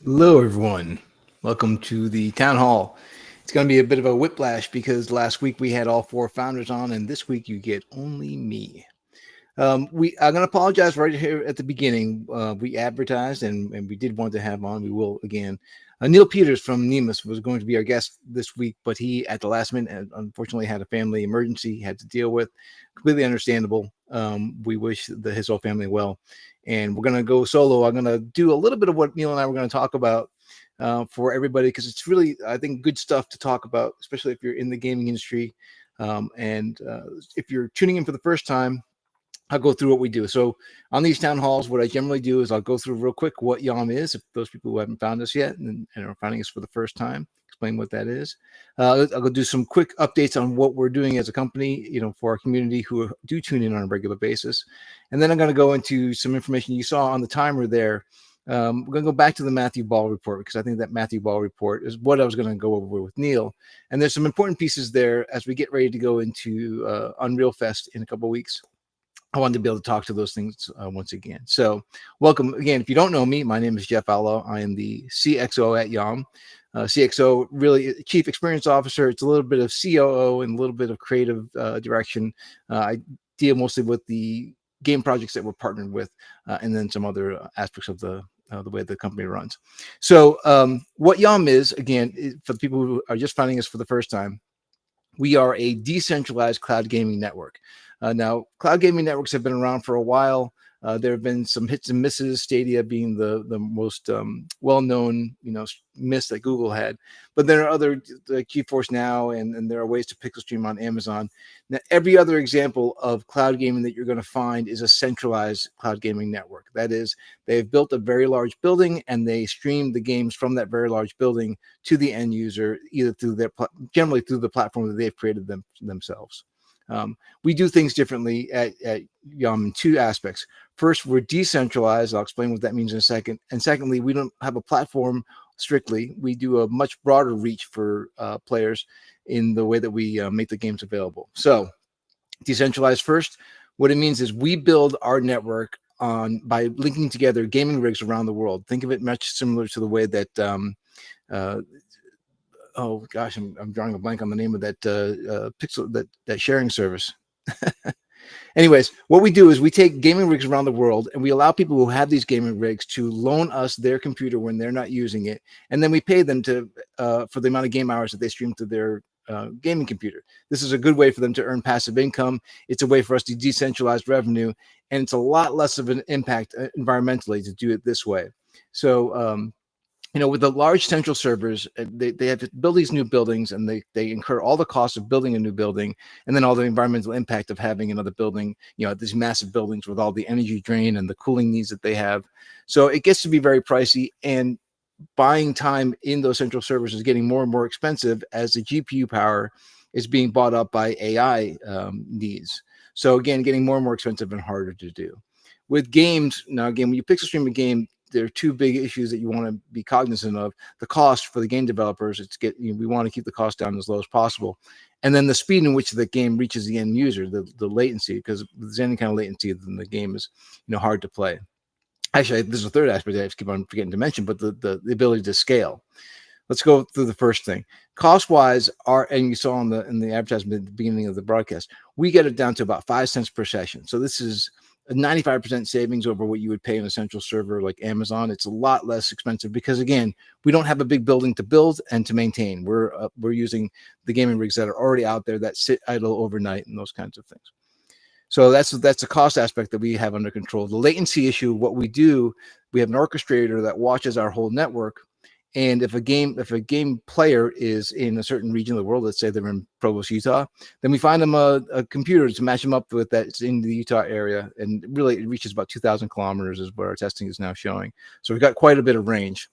Hello, everyone. Welcome to the town hall. It's going to be a bit of a whiplash because last week we had all four founders on, and this week you get only me. I'm going to apologize right here at the beginning. We advertised and we did want to have on. We will again. Neil Peters from Nemus was going to be our guest this week, but he at the last minute unfortunately had a family emergency he had to deal with. Completely understandable. We wish his whole family well, and we're going to go solo. I'm going to do a little bit of what Neil and I were going to talk about for everybody because it's really, I think, good stuff to talk about, especially if you're in the gaming industry. And if you're tuning in for the first time, I'll go through what we do. So on these town halls, what I generally do is I'll go through real quick what YOM is, if those people who haven't found us yet and are finding us for the first time, explain what that is. I'll go do some quick updates on what we're doing as a company, for our community who do tune in on a regular basis. And then I'm going to go into some information you saw on the timer there. We're going to go back to the Matthew Ball report because I think that Matthew Ball report is what I was going to go over with Neil. And there's some important pieces there as we get ready to go into Unreal Fest in a couple of weeks. I wanted to be able to talk to those things once again. So welcome again. If you don't know me, my name is Jeff Allo. I am the CXO at YOM. CXO, really Chief Experience Officer. It's a little bit of COO and a little bit of creative direction. I deal mostly with the game projects that we're partnered with and then some other aspects of the way the company runs. So what YOM is, again, for the people who are just finding us for the first time, we are a decentralized cloud gaming network. Now, cloud gaming networks have been around for a while. There have been some hits and misses, Stadia being the most well-known, miss that Google had. But there are other, like GeForce Now, and there are ways to pixel stream on Amazon. Now, every other example of cloud gaming that you're going to find is a centralized cloud gaming network. That is, they've built a very large building and they stream the games from that very large building to the end user, either through generally through the platform that they've created themselves. We do things differently at YOM in two aspects. First, we're decentralized. I'll explain what that means in a second. And secondly, we don't have a platform strictly. We do a much broader reach for players in the way that we make the games available. So decentralized first, what it means is we build our network by linking together gaming rigs around the world. Think of it much similar to the way that oh gosh, I'm drawing a blank on the name of that pixel that sharing service. Anyways, what we do is we take gaming rigs around the world and we allow people who have these gaming rigs to loan us their computer when they're not using it, and then we pay them for the amount of game hours that they stream to their gaming computer. This is a good way for them to earn passive income. It's a way for us to decentralize revenue, and it's a lot less of an impact environmentally to do it this way. So with the large central servers, they have to build these new buildings and they incur all the costs of building a new building and then all the environmental impact of having another building, these massive buildings with all the energy drain and the cooling needs that they have. So it gets to be very pricey, and buying time in those central servers is getting more and more expensive as the GPU power is being bought up by AI needs. So again, getting more and more expensive and harder to do. With games, now again, when you pixel stream a game, there are two big issues that you want to be cognizant of. The cost for the game developers, we want to keep the cost down as low as possible. And then the speed in which the game reaches the end user, the latency, because if there's any kind of latency, then the game is hard to play. Actually, there's a third aspect that I just keep on forgetting to mention, but the ability to scale. Let's go through the first thing. Cost-wise, and you saw in the advertisement at the beginning of the broadcast, we get it down to about 5 cents per session. So this is a 95% savings over what you would pay in a central server like Amazon. It's a lot less expensive because, again, we don't have a big building to build and to maintain. We're using the gaming rigs that are already out there that sit idle overnight and those kinds of things. So that's a cost aspect that we have under control. The latency issue, what we do, we have an orchestrator that watches our whole network. And if a game player is in a certain region of the world, let's say they're in Provo, Utah, then we find them a computer to match them up with that's in the Utah area. And really, it reaches about 2,000 kilometers is what our testing is now showing. So we've got quite a bit of range.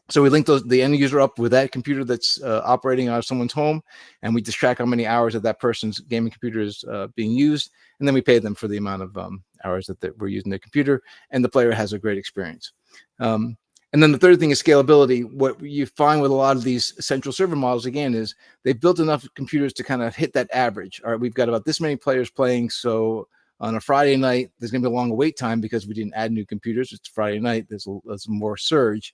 So we link the end user up with that computer that's operating out of someone's home, and we just track how many hours that person's gaming computer is being used, and then we pay them for the amount of hours that we're using their computer, and the player has a great experience. And then the third thing is scalability. What you find with a lot of these central server models, again, is they've built enough computers to kind of hit that average. All right, we've got about this many players playing, so on a Friday night, there's going to be a long wait time because we didn't add new computers. It's Friday night. There's more surge.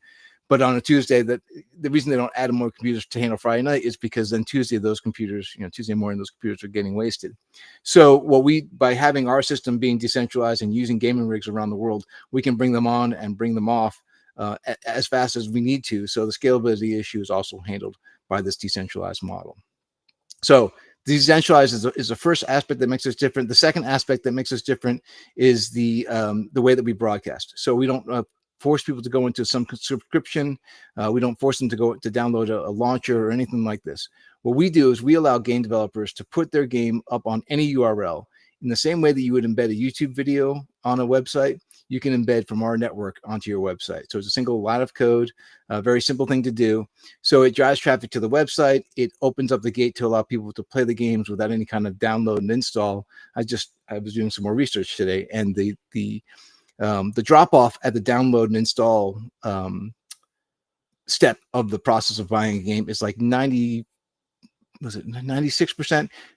But on a Tuesday, that the reason they don't add more computers to handle Friday night is because then Tuesday those computers, Tuesday morning those computers are getting wasted. So by having our system being decentralized and using gaming rigs around the world, we can bring them on and bring them off as fast as we need to. So the scalability issue is also handled by this decentralized model. So decentralized is the first aspect that makes us different. The second aspect that makes us different is the way that we broadcast. So we don't force people to go into some subscription. We don't force them to go to download a launcher or anything like this. What we do is we allow game developers to put their game up on any URL in the same way that you would embed a YouTube video on a website. You can embed from our network onto your website. So it's a single line of code, a very simple thing to do. So it drives traffic to the website. It opens up the gate to allow people to play the games without any kind of download and install. I was doing some more research today, and the drop off at the download and install step of the process of buying a game is like 96%.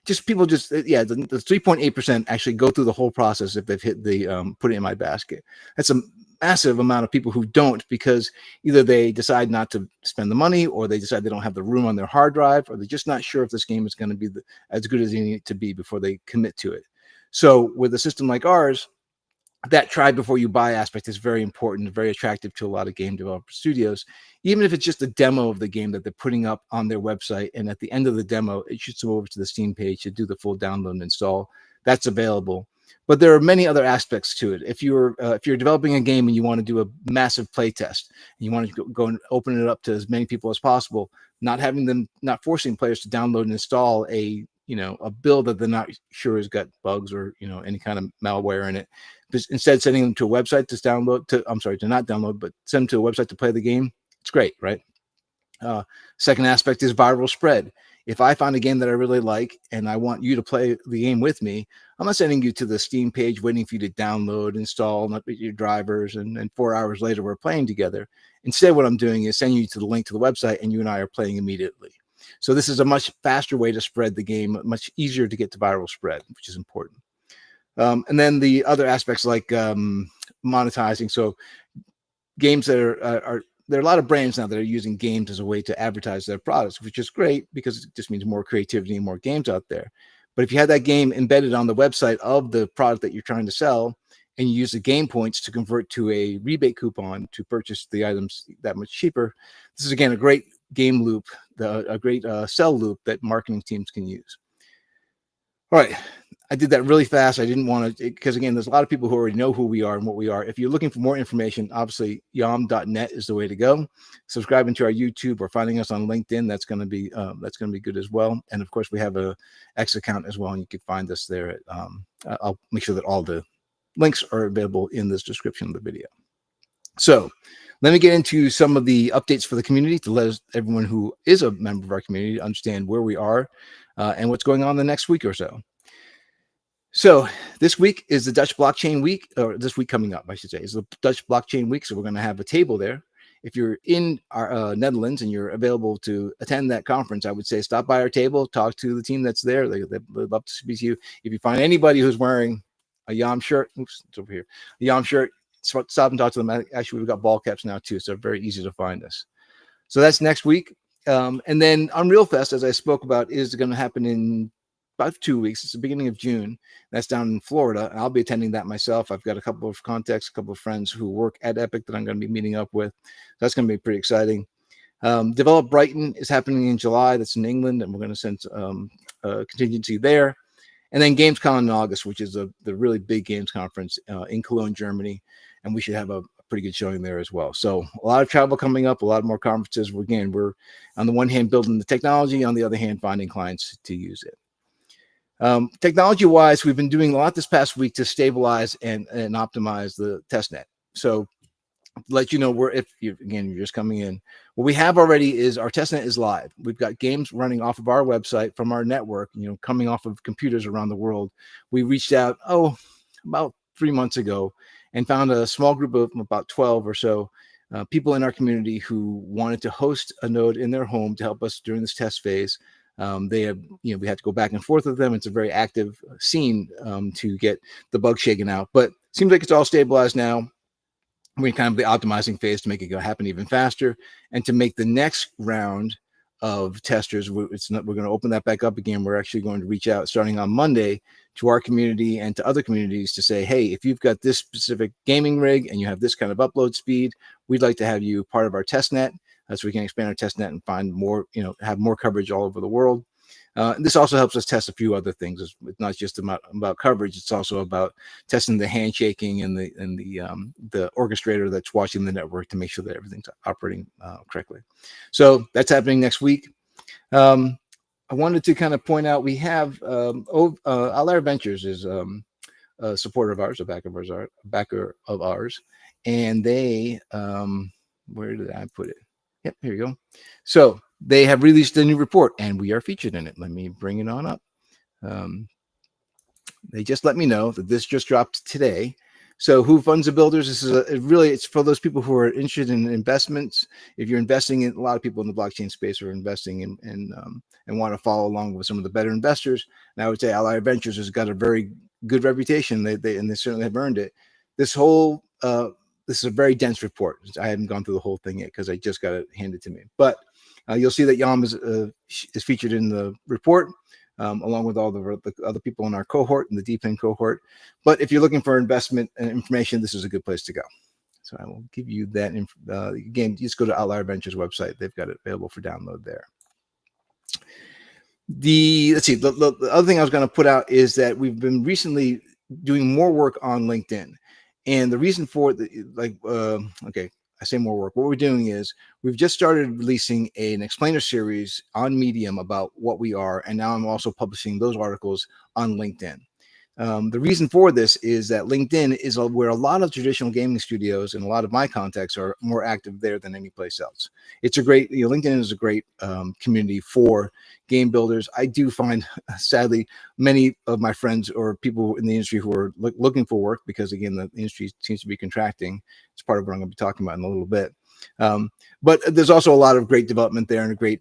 Just people the 3.8% actually go through the whole process if they've hit the put it in my basket. That's a massive amount of people who don't, because either they decide not to spend the money, or they decide they don't have the room on their hard drive, or they're just not sure if this game is going to be as good as they need it to be before they commit to it. So with a system like ours, that try before you buy aspect is very important, very attractive to a lot of game developer studios, even if it's just a demo of the game that they're putting up on their website. And at the end of the demo, it shoots them over to the Steam page to do the full download and install. That's available. But there are many other aspects to it. If you're developing a game and you want to do a massive play test, and you want to go and open it up to as many people as possible, not forcing players to download and install a build that they're not sure has got bugs or any kind of malware in it. Instead, sending them to a website to not download, but send them to a website to play the game. It's great, right? Second aspect is viral spread. If I find a game that I really like and I want you to play the game with me, I'm not sending you to the Steam page waiting for you to download, install, and update your drivers, and 4 hours later we're playing together. Instead, what I'm doing is sending you to the link to the website, and you and I are playing immediately. So this is a much faster way to spread the game, much easier to get to viral spread, which is important. And then the other aspects like monetizing. So games that there are a lot of brands now that are using games as a way to advertise their products, which is great because it just means more creativity and more games out there. But if you had that game embedded on the website of the product that you're trying to sell, and you use the game points to convert to a rebate coupon to purchase the items that much cheaper, this is, again, a great game loop, a great sell loop that marketing teams can use. All right. I did that really fast. I didn't want to, because again, there's a lot of people who already know who we are and what we are. If you're looking for more information, obviously yom.net is the way to go. Subscribing to our YouTube or finding us on LinkedIn, that's going to be good as well. And of course, we have a X account as well, and you can find us there. I'll make sure that all the links are available in this description of the video. So let me get into some of the updates for the community to let everyone who is a member of our community understand where we are and what's going on the next week or so. So this week is the Dutch Blockchain Week, or this week coming up, I should say, is the Dutch Blockchain Week. So we're going to have a table there. If you're in our Netherlands and you're available to attend that conference, I would say stop by our table, talk to the team that's there. They'd love to speak to you. If you find anybody who's wearing a YOM shirt, it's over here, a YOM shirt, stop and talk to them. Actually, we've got ball caps now too, so they're very easy to find us. So that's next week. And then Unreal Fest, as I spoke about, is going to happen in about 2 weeks. It's the beginning of June. That's down in Florida. And I'll be attending that myself. I've got a couple of contacts, a couple of friends who work at Epic that I'm going to be meeting up with. That's going to be pretty exciting. Develop Brighton is happening in July. That's in England, and we're going to send a contingency there. And then Gamescom in August, which is the really big games conference in Cologne, Germany. And we should have a pretty good showing there as well. So a lot of travel coming up, a lot more conferences. Again, we're on the one hand building the technology, on the other hand finding clients to use it. Technology-wise, we've been doing a lot this past week to stabilize and optimize the testnet. So let you know if you're just coming in, what we have already is our testnet is live. We've got games running off of our website from our network, coming off of computers around the world. We reached out, about 3 months ago, and found a small group of about 12 or so people in our community who wanted to host a node in their home to help us during this test phase. We had to go back and forth with them. It's a very active scene to get the bug shaken out, but it seems like it's all stabilized now. we're kind of the optimizing phase to make it go happen even faster, and to make the next round of testers. We're going to open that back up again. We're actually going to reach out starting on Monday to our community and to other communities to say, hey, if you've got this specific gaming rig and you have this kind of upload speed, we'd like to have you part of our test net, so we can expand our test net and find more, have more coverage all over the world. This also helps us test a few other things. It's not just about coverage; it's also about testing the handshaking and the orchestrator that's watching the network to make sure that everything's operating correctly. So that's happening next week. I wanted to kind of point out we have Outlier Ventures is a supporter of ours, a backer of ours, and they where did I put it? Yep, here you go. So they have released a new report, and we are featured in it. Let me bring it on up. They just let me know that this just dropped today. So who funds the builders? This is it's for those people who are interested in investments. If you're investing in, a lot of people in the blockchain space are investing in and want to follow along with some of the better investors. And I would say Ally Ventures has got a very good reputation. They certainly have earned it. This is a very dense report. I haven't gone through the whole thing yet because I just got it handed to me. But you'll see that YOM is featured in the report. Along with all the other people in our cohort and the DePIN cohort. But if you're looking for investment and information, this is a good place to go. So I will give you that. Again, just go to Outlier Ventures website. They've got it available for download there. Let's see, the other thing I was going to put out is that we've been recently doing more work on LinkedIn. And the reason for it, okay, I say more work. What we're doing is we've just started releasing an explainer series on Medium about what we are. And now I'm also publishing those articles on LinkedIn. The reason for this is that LinkedIn is where a lot of traditional gaming studios and a lot of my contacts are more active there than any place else. It's a great, LinkedIn is a great community for game builders. I do find, sadly, many of my friends or people in the industry who are looking for work, because again, the industry seems to be contracting. It's part of what I'm going to be talking about in a little bit. But there's also a lot of great development there and a great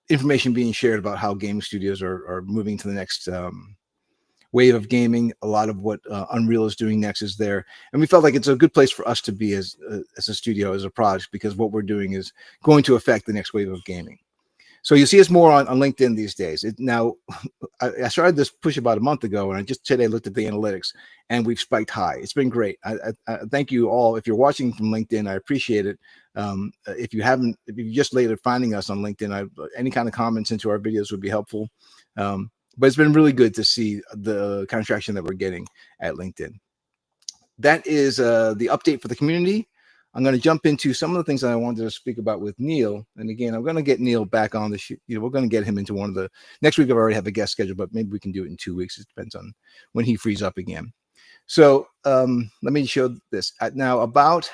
information being shared about how gaming studios are moving to the next wave of gaming. A lot of what Unreal is doing next is there, and we felt like it's a good place for us to be as a studio, as a project, because what we're doing is going to affect the next wave of gaming. So you see us more on LinkedIn these days. Now, I started this push about a month ago, and I just today looked at the analytics, and we've spiked high. It's been great. I thank you all. If you're watching from LinkedIn, I appreciate it. If you just later finding us on LinkedIn, any kind of comments into our videos would be helpful. But it's been really good to see the kind of traction that we're getting at LinkedIn. That is the update for the community. I'm going to jump into some of the things that I wanted to speak about with Neil. And again, I'm going to get Neil back on the shoot. We're going to get him into one of the next week. I've already have a guest schedule, but maybe we can do it in 2 weeks. It depends on when he frees up again. So let me show this now. About,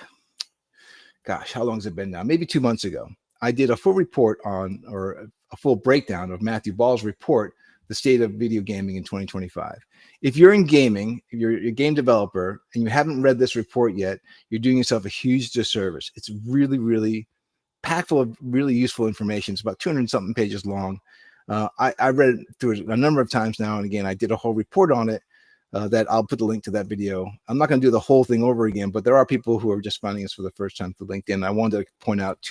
gosh, how long has it been now? Maybe 2 months ago, I did a full report on, or a full breakdown of Matthew Ball's report, The State of Video Gaming in 2025. If you're in gaming, if you're a game developer and you haven't read this report yet, you're doing yourself a huge disservice. It's really, really packed full of really useful information. It's about 200 something pages long. I read it through it a number of times now. And again, I did a whole report on it that I'll put the link to that video. I'm not going to do the whole thing over again, but there are people who are just finding us for the first time through LinkedIn. I wanted to point out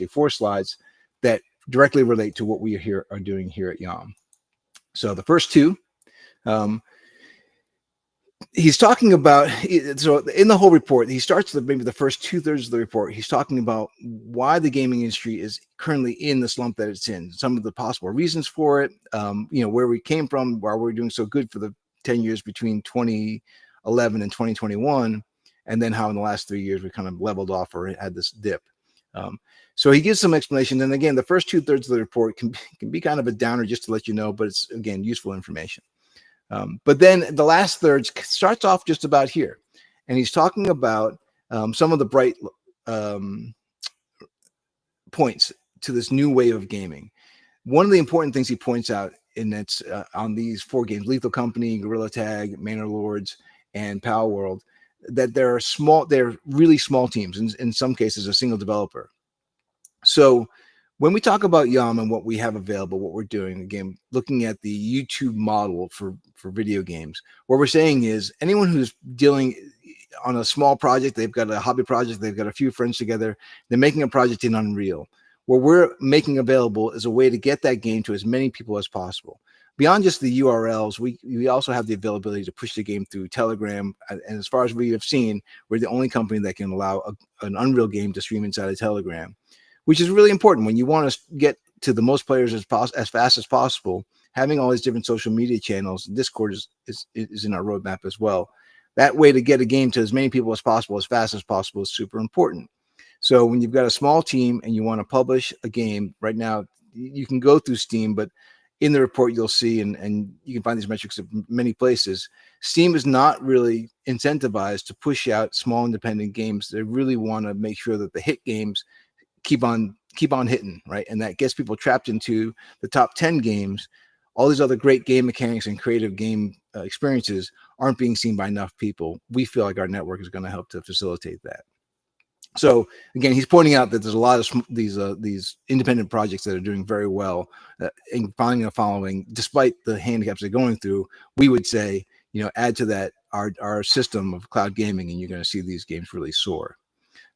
4 slides that directly relate to what we are doing here at YOM. So the first 2, he's talking about, so in the whole report, he starts maybe the first 2/3 of the report. He's talking about why the gaming industry is currently in the slump that it's in, some of the possible reasons for it, where we came from, why we're doing so good for the 10 years between 2011 and 2021, and then how in the last 3 years we kind of leveled off or had this dip. So he gives some explanation. And again, the first 2/3 of the report can be kind of a downer, just to let you know, but it's, again, useful information. But then the last third starts off just about here. And he's talking about some of the bright points to this new wave of gaming. One of the important things he points out, and that's on these 4 games, Lethal Company, Gorilla Tag, Manor Lords, and Power World, that they're really small teams, in some cases a single developer. So when we talk about YOM and what we have available, what we're doing, again, looking at the YouTube model for video games, what we're saying is anyone who's dealing on a small project. They've got a hobby project. They've got a few friends together. They're making a project in Unreal. What we're making available is a way to get that game to as many people as possible. Beyond just the URLs, we also have the availability to push the game through Telegram. And as far as we have seen, we're the only company that can allow an Unreal game to stream inside of Telegram, which is really important when you want to get to the most players as fast as possible. Having all these different social media channels, Discord is in our roadmap as well. That way to get a game to as many people as possible, as fast as possible, is super important. So when you've got a small team and you want to publish a game right now, you can go through Steam, but in the report you'll see, and you can find these metrics at many places, Steam is not really incentivized to push out small independent games. They really want to make sure that the hit games keep on hitting, right? And that gets people trapped into the top 10 games. All these other great game mechanics and creative game experiences aren't being seen by enough people. We feel like our network is going to help to facilitate that. So again, he's pointing out that there's a lot of these independent projects that are doing very well and finding a following despite the handicaps they're going through. We would say, add to that our system of cloud gaming, and you're going to see these games really soar.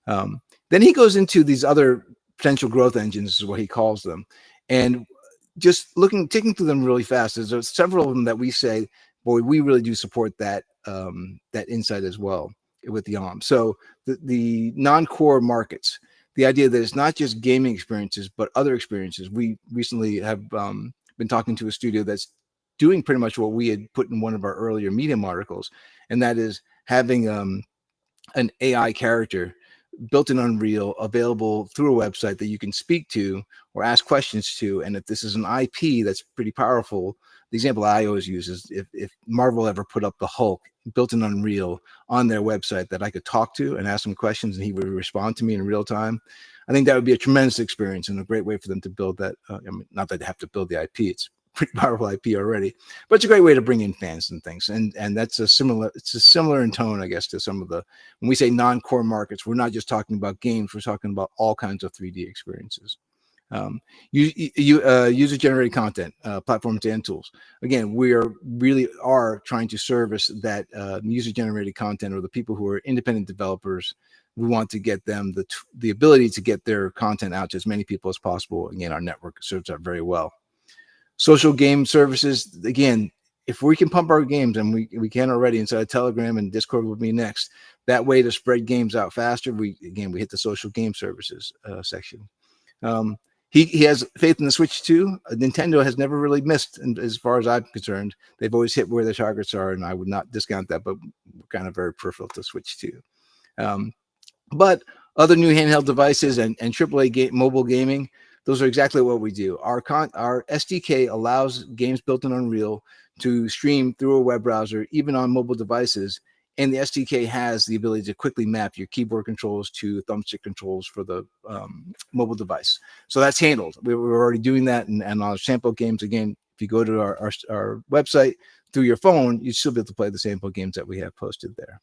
Then he goes into these other potential growth engines, is what he calls them, and just taking through them really fast. There's several of them that we say, boy, we really do support that insight as well with YOM. So the non-core markets, the idea that it's not just gaming experiences, but other experiences. We recently have been talking to a studio that's doing pretty much what we had put in one of our earlier Medium articles, and that is having an AI character built in Unreal, available through a website that you can speak to or ask questions to. And if this is an IP that's pretty powerful, the example I always use is if Marvel ever put up the Hulk built in Unreal on their website that I could talk to and ask him questions and he would respond to me in real time, I think that would be a tremendous experience and a great way for them to build that. Not that they have to build the IP, it's pretty powerful IP already, but it's a great way to bring in fans and things. And that's it's a similar in tone, I guess, to some of when we say non-core markets, we're not just talking about games, we're talking about all kinds of 3D experiences. User-generated content, platforms and tools. Again, we really are trying to service that user-generated content, or the people who are independent developers. We want to get them the ability to get their content out to as many people as possible. Again, our network serves that very well. Social game services, again, if we can pump our games, and we can already inside of Telegram, and Discord will be next, that way to spread games out faster, we hit the social game services section. He has faith in the Switch 2. Nintendo has never really missed, and as far as I'm concerned. They've always hit where their targets are, and I would not discount that, but we're kind of very peripheral to Switch 2. But other new handheld devices and AAA mobile gaming, those are exactly what we do. Our SDK allows games built in Unreal to stream through a web browser, even on mobile devices. And the SDK has the ability to quickly map your keyboard controls to thumbstick controls for the mobile device. So that's handled. We're already doing that. And on our sample games, again, if you go to our website through your phone, you still be able to play the sample games that we have posted there.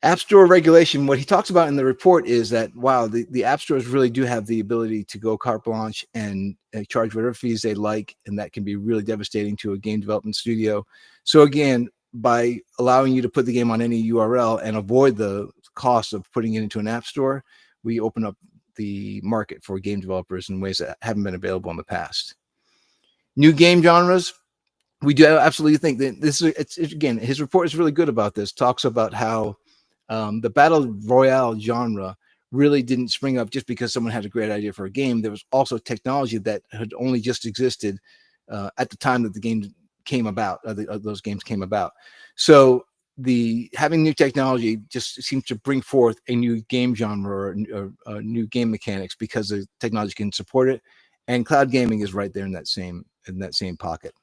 App Store regulation, what he talks about in the report is that, wow, the App Stores really do have the ability to go carte blanche and charge whatever fees they like, and that can be really devastating to a game development studio. So again, by allowing you to put the game on any URL and avoid the cost of putting it into an App Store, we open up the market for game developers in ways that haven't been available in the past. New game genres. We do absolutely think that this is, again, his report is really good about this, talks about how the battle royale genre really didn't spring up just because someone had a great idea for a game. There was also technology that had only just existed at the time that the game came about, those games came about. So having new technology just seems to bring forth a new game genre or new game mechanics because the technology can support it. And cloud gaming is right there in that same pocket.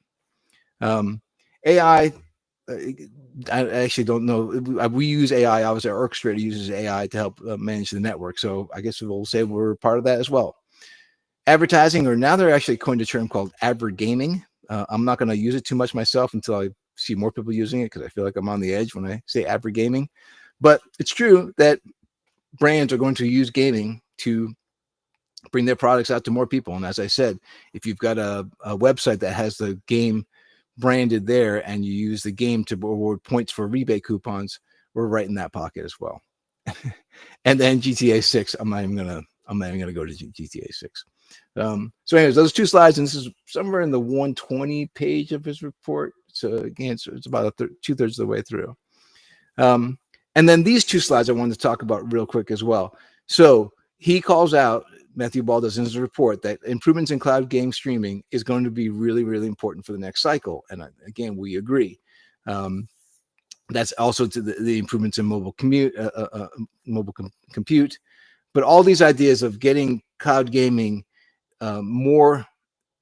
AI, I actually don't know. We use AI. Obviously, our orchestrator uses AI to help manage the network. So I guess we'll say we're part of that as well. Advertising, or now they're actually coined a term called advergaming. I'm not going to use it too much myself until I see more people using it, because I feel like I'm on the edge when I say advergaming. But it's true that brands are going to use gaming to bring their products out to more people. And as I said, if you've got a website that has the game branded there and you use the game to reward points for rebate coupons, we're right in that pocket as well. And then GTA 6, I'm not even gonna go to GTA 6. So anyways, those two slides, and this is somewhere in the 120 page of his report. So again, it's about 2/3 of the way through. And then these two slides I wanted to talk about real quick as well. So he calls out, Matthew Ball does in his report, that improvements in cloud game streaming is going to be really, really important for the next cycle. And again, we agree. That's also to the improvements in mobile compute, but all these ideas of getting cloud gaming more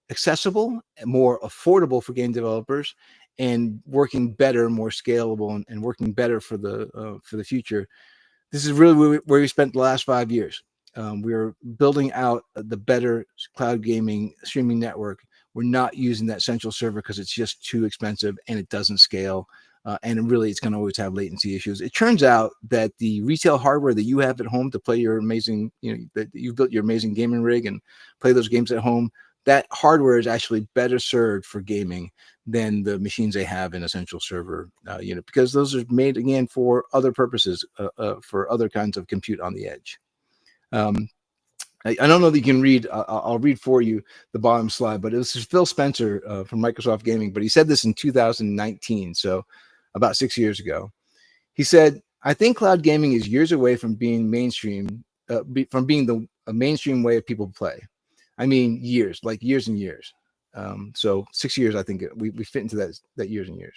accessible, more affordable for game developers, and working better, more scalable, and working better for the future. This is really where we spent the last 5 years. We're building out the better cloud gaming streaming network. We're not using that central server because it's just too expensive and it doesn't scale. And really, it's going to always have latency issues. It turns out that the retail hardware that you have at home to play your amazing, that you've built your amazing gaming rig and play those games at home, that hardware is actually better served for gaming than the machines they have in a central server unit, because those are made, again, for other purposes, for other kinds of compute on the edge. I don't know that you can read. I'll read for you the bottom slide, but it was Phil Spencer from Microsoft Gaming. But he said this in 2019, so about 6 years ago. He said, "I think cloud gaming is years away from being mainstream, from being a mainstream way of people play. I mean, years, like years and years. So 6 years, I think we fit into that years and years.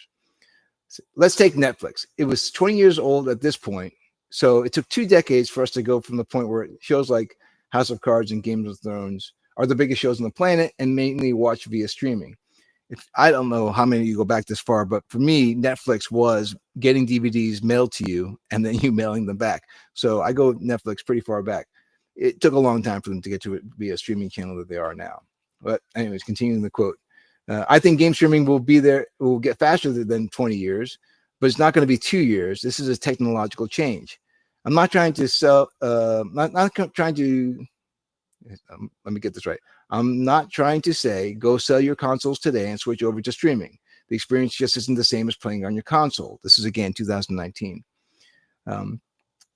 So let's take Netflix. It was 20 years old at this point. So it took 2 decades for us to go from the point where shows like House of Cards and Game of Thrones are the biggest shows on the planet and mainly watched via streaming. I don't know how many of you go back this far, but for me, Netflix was getting DVDs mailed to you and then you mailing them back. So I go Netflix pretty far back. It took a long time for them to get to it via streaming channel that they are now. But anyways, continuing the quote. I think game streaming will get faster than 20 years, but it's not going to be 2 years. This is a technological change. I'm not trying to sell, not trying to, let me get this right. I'm not trying to say go sell your consoles today and switch over to streaming. The experience just isn't the same as playing on your console. This is, again, 2019.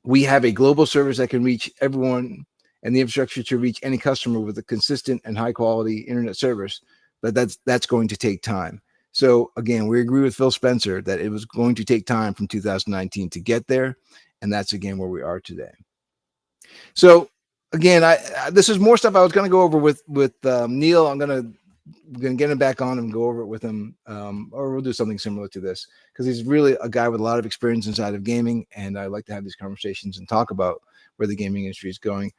We have a global service that can reach everyone and the infrastructure to reach any customer with a consistent and high quality internet service, but that's going to take time. So again, we agree with Phil Spencer that it was going to take time from 2019 to get there, and that's, again, where we are today. So again, this is more stuff I was going to go over with Neil. I'm going to get him back on and go over it with him, or we'll do something similar to this, because he's really a guy with a lot of experience inside of gaming, and I like to have these conversations and talk about where the gaming industry is going.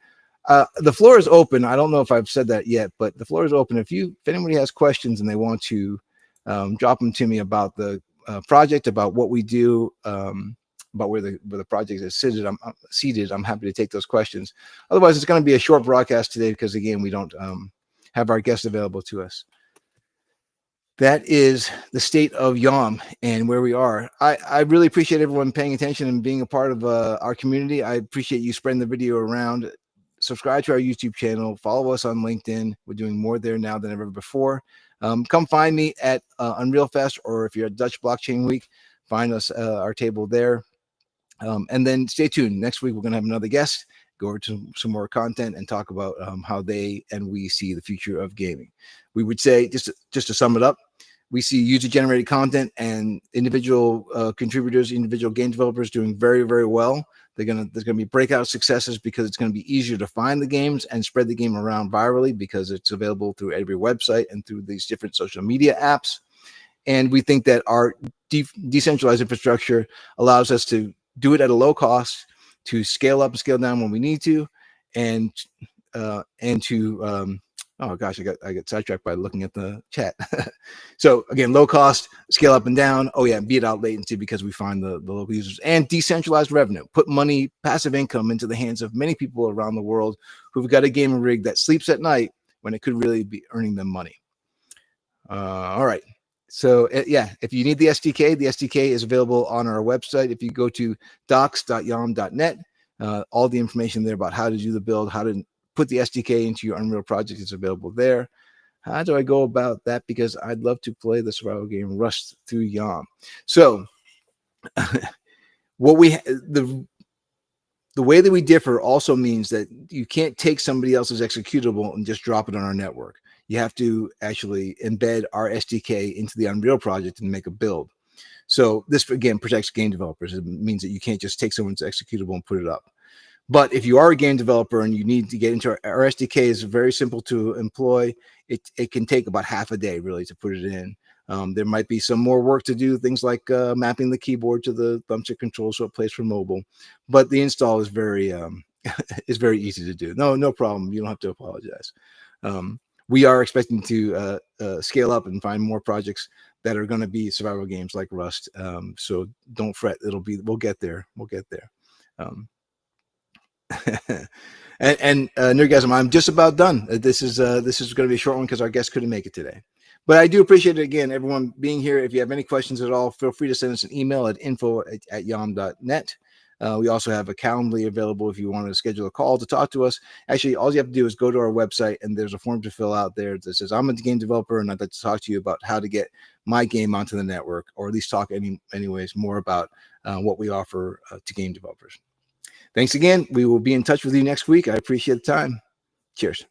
The floor is open. I don't know if I've said that yet, but the floor is open. If anybody has questions and they want to drop them to me about the project, about what we do, about where the project is seated, I'm happy to take those questions. Otherwise, it's going to be a short broadcast today because, again, we don't have our guests available to us. That is the state of YOM and where we are. I really appreciate everyone paying attention and being a part of our community. I appreciate you spreading the video around. Subscribe to our YouTube channel. Follow us on LinkedIn. We're doing more there now than ever before. Come find me at Unreal Fest, or if you're at Dutch Blockchain Week, find us our table there. And then stay tuned. Next week, we're going to have another guest, go over to some more content and talk about how they and we see the future of gaming. We would say, just to sum it up, we see user-generated content and individual contributors, individual game developers doing very, very well. There's going to be breakout successes because it's going to be easier to find the games and spread the game around virally because it's available through every website and through these different social media apps. And we think that our decentralized infrastructure allows us to do it at a low cost, to scale up and scale down when we need to, and to oh gosh, I got sidetracked by looking at the chat. So again, low cost, scale up and down. Oh yeah, beat out latency because we find the local users, and decentralized revenue. Put money, passive income into the hands of many people around the world who've got a gaming rig that sleeps at night when it could really be earning them money. All right. So yeah, if you need the SDK is available on our website. If you go to docs.yom.net, all the information there about how to do the build, how to put the SDK into your Unreal project is available there. How do I go about that? Because I'd love to play the survival game Rust through YOM. So what we the way that we differ also means that you can't take somebody else's executable and just drop it on our network. You have to actually embed our SDK into the Unreal project and make a build. So this again protects game developers. It means that you can't just take someone's executable and put it up. But if you are a game developer and you need to get into our SDK, is very simple to employ. It can take about half a day really to put it in. There might be some more work to do, things like mapping the keyboard to the thumbstick control so it plays for mobile. But the install is very is very easy to do. No problem. You don't have to apologize. We are expecting to scale up and find more projects that are going to be survival games like Rust. So don't fret. We'll get there. We'll get there. And Nerdgasm, I'm just about done. This is going to be a short one because our guest couldn't make it today. But I do appreciate it again, everyone being here. If you have any questions at all, feel free to send us an email at info@yom.net. We also have a Calendly available if you want to schedule a call to talk to us. Actually, all you have to do is go to our website, and there's a form to fill out there that says, I'm a game developer, and I'd like to talk to you about how to get my game onto the network, or at least talk anyways more about what we offer to game developers. Thanks again. We will be in touch with you next week. I appreciate the time. Cheers.